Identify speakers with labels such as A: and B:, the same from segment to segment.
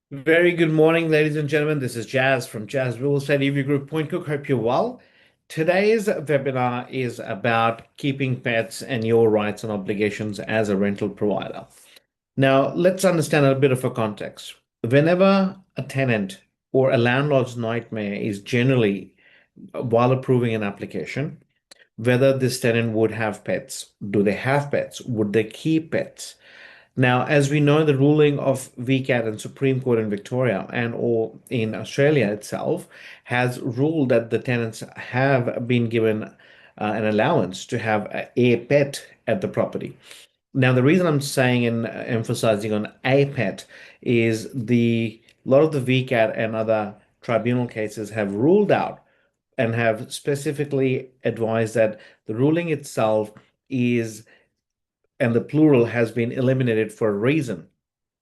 A: Very good morning, ladies and gentlemen. This is Jazz from Jazz Real Estate EV Group Point Cook. Hope you're well. Today's webinar is about keeping pets and your rights and obligations as a rental provider. Now, let's understand a bit of a context. Whenever a tenant or a landlord's nightmare is generally while approving an application, whether this tenant would have pets. Do they have pets? Would they keep pets? Now, as we know, the ruling of VCAT and Supreme Court in Victoria and or in Australia itself has ruled that the tenants have been given an allowance to have a pet at the property. Now, the reason I'm saying and emphasizing on a pet is the a lot of the VCAT and other tribunal cases have ruled out and have specifically advised that the ruling itself is and the plural has been eliminated for a reason.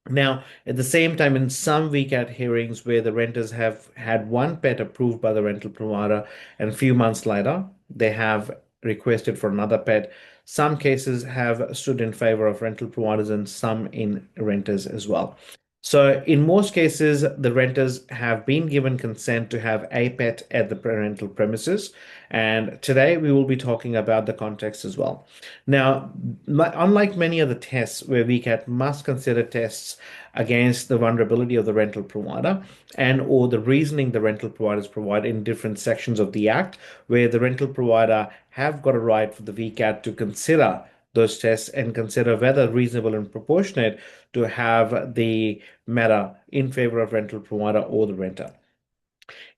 A: Now, at the same time, in some VCAT hearings where the renters have had one pet approved by the rental provider, and a few months later, they have requested for another pet. Some cases have stood in favor of rental providers and some in renters as well. So, in most cases, the renters have been given consent to have a pet at the rental premises. And today we will be talking about the context as well. Now, unlike many other tests where VCAT must consider tests against the vulnerability of the rental provider and or the reasoning the rental providers provide in different sections of the Act, where the rental provider have got a right for the VCAT to consider those tests and consider whether reasonable and proportionate to have the matter in favor of rental provider or the renter.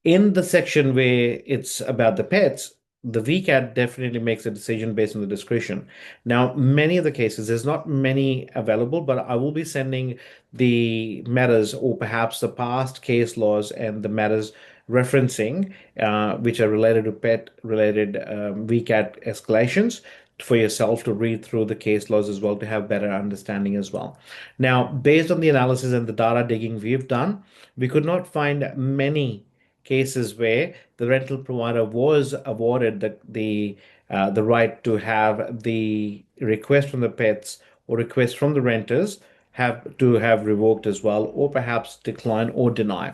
A: In the section where it's about the pets, the VCAT definitely makes a decision based on the discretion. Now, many of the cases, there's not many available, but I will be sending the matters or perhaps the past case laws and the matters referencing, which are related to pet related VCAT escalations for yourself to read through the case laws as well to have better understanding as well. Now, based on the analysis and the data digging we've done, we could not find many cases where the rental provider was awarded the right to have the request from the pets or request from the renters have revoked as well, or perhaps decline or deny.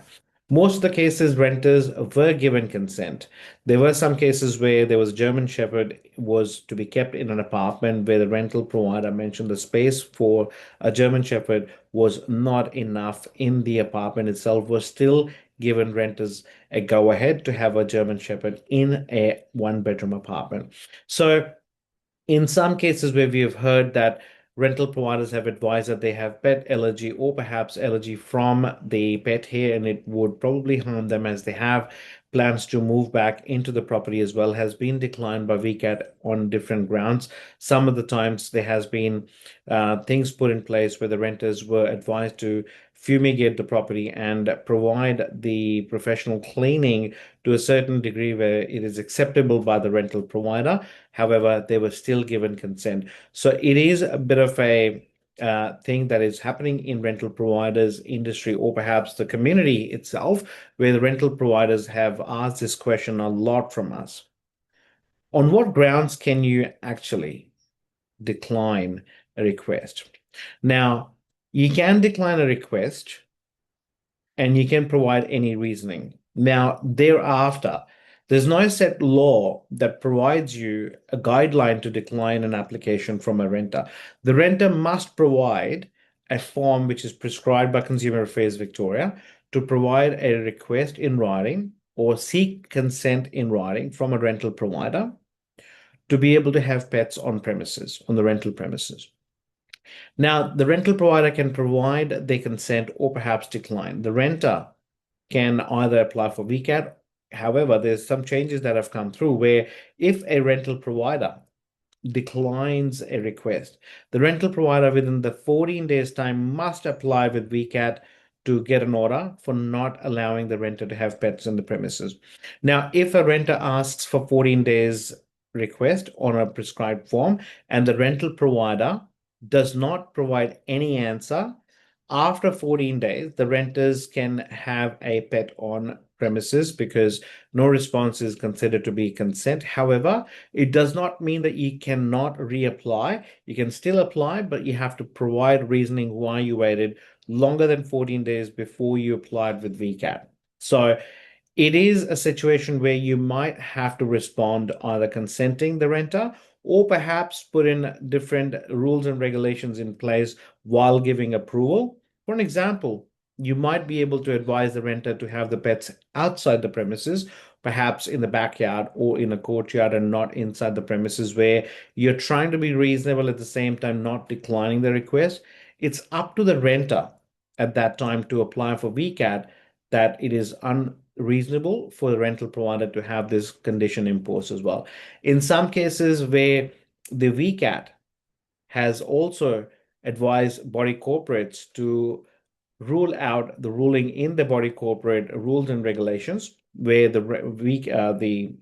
A: Most of the cases, renters were given consent. There were some cases where there was a German Shepherd was to be kept in an apartment where the rental provider mentioned the space for a German Shepherd was not enough in the apartment itself, was still given renters a go ahead to have a German Shepherd in a one bedroom apartment. So, in some cases where we have heard that rental providers have advised that they have pet allergy or perhaps allergy from the pet hair and it would probably harm them as they have plans to move back into the property as well has been declined by VCAT on different grounds. Some of the times there has been things put in place where the renters were advised to fumigate the property and provide the professional cleaning to a certain degree where it is acceptable by the rental provider. However, they were still given consent. So it is a bit of a thing that is happening in rental providers industry or perhaps the community itself, where the rental providers have asked this question a lot from us. On what grounds can you actually decline a request? Now, you can decline a request and you can provide any reasoning. Now, thereafter, there's no set law that provides you a guideline to decline an application from a renter. The renter must provide a form which is prescribed by Consumer Affairs Victoria to provide a request in writing or seek consent in writing from a rental provider to be able to have pets on premises, on the rental premises. Now, the rental provider can provide their consent or perhaps decline. The renter can either apply for VCAT. However, there's some changes that have come through where if a rental provider declines a request, the rental provider within the 14 days time must apply with VCAT to get an order for not allowing the renter to have pets in the premises. Now, if a renter asks for 14 days request on a prescribed form and the rental provider does not provide any answer, After 14 days, the renters can have a pet on premises because no response is considered to be consent. However, it does not mean that you cannot reapply. You can still apply, but you have to provide reasoning why you waited longer than 14 days before you applied with VCAT. So it is a situation where you might have to respond either consenting the renter or perhaps put in different rules and regulations in place while giving approval. For an example, you might be able to advise the renter to have the pets outside the premises, perhaps in the backyard or in a courtyard and not inside the premises, where you're trying to be reasonable at the same time, not declining the request. It's up to the renter at that time to apply for VCAT that it is unreasonable for the rental provider to have this condition imposed as well. In some cases where the VCAT has also advised body corporates to rule out the ruling in the body corporate rules and regulations, where the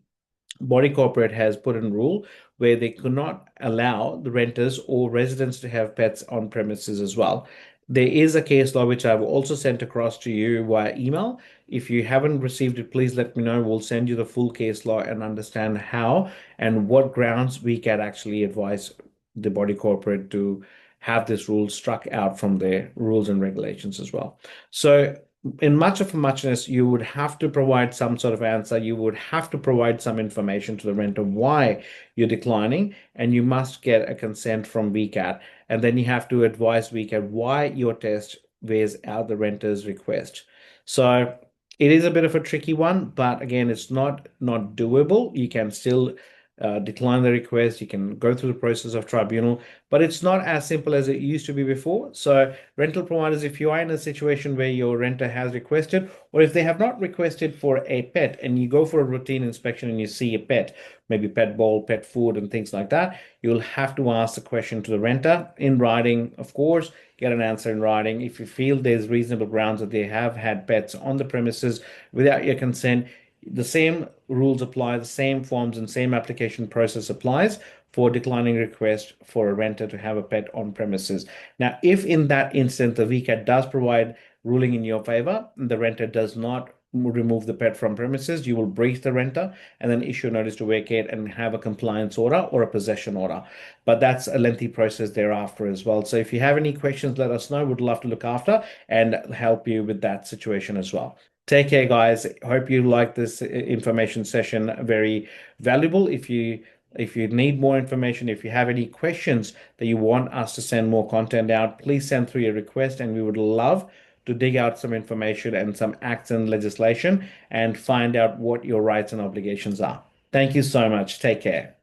A: body corporate has put in rule where they could not allow the renters or residents to have pets on premises as well. There is a case law which I've also sent across to you via email. If you haven't received it, please let me know. We'll send you the full case law and understand how and what grounds we can actually advise the body corporate to have this rule struck out from their rules and regulations as well. So in much of a muchness, you would have to provide some sort of answer. You would have to provide some information to the renter why you're declining, and you must get a consent from VCAT. And then you have to advise VCAT why your test weighs out the renter's request. So it is a bit of a tricky one, but again, it's not doable. You can still decline the request. You can go through the process of tribunal, but it's not as simple as it used to be before. So rental providers, if you are in a situation where your renter has requested, or if they have not requested for a pet and you go for a routine inspection and you see a pet, maybe pet bowl, pet food, and things like that, you'll have to ask the question to the renter in writing, of course, get an answer in writing. If you feel there's reasonable grounds that they have had pets on the premises without your consent, the same rules apply, the same forms and same application process applies for declining request for a renter to have a pet on premises. Now, if in that instance the VCAT does provide ruling in your favor, the renter does not remove the pet from premises, you will brief the renter and then issue a notice to vacate and have a compliance order or a possession order. But that's a lengthy process thereafter as well. So if you have any questions, let us know. We'd love to look after and help you with that situation as well. Take care, guys. Hope you like this information session. Very valuable. If you need more information, if you have any questions that you want us to send more content out, please send through your request, and we would love to dig out some information and some acts and legislation and find out what your rights and obligations are. Thank you so much. Take care.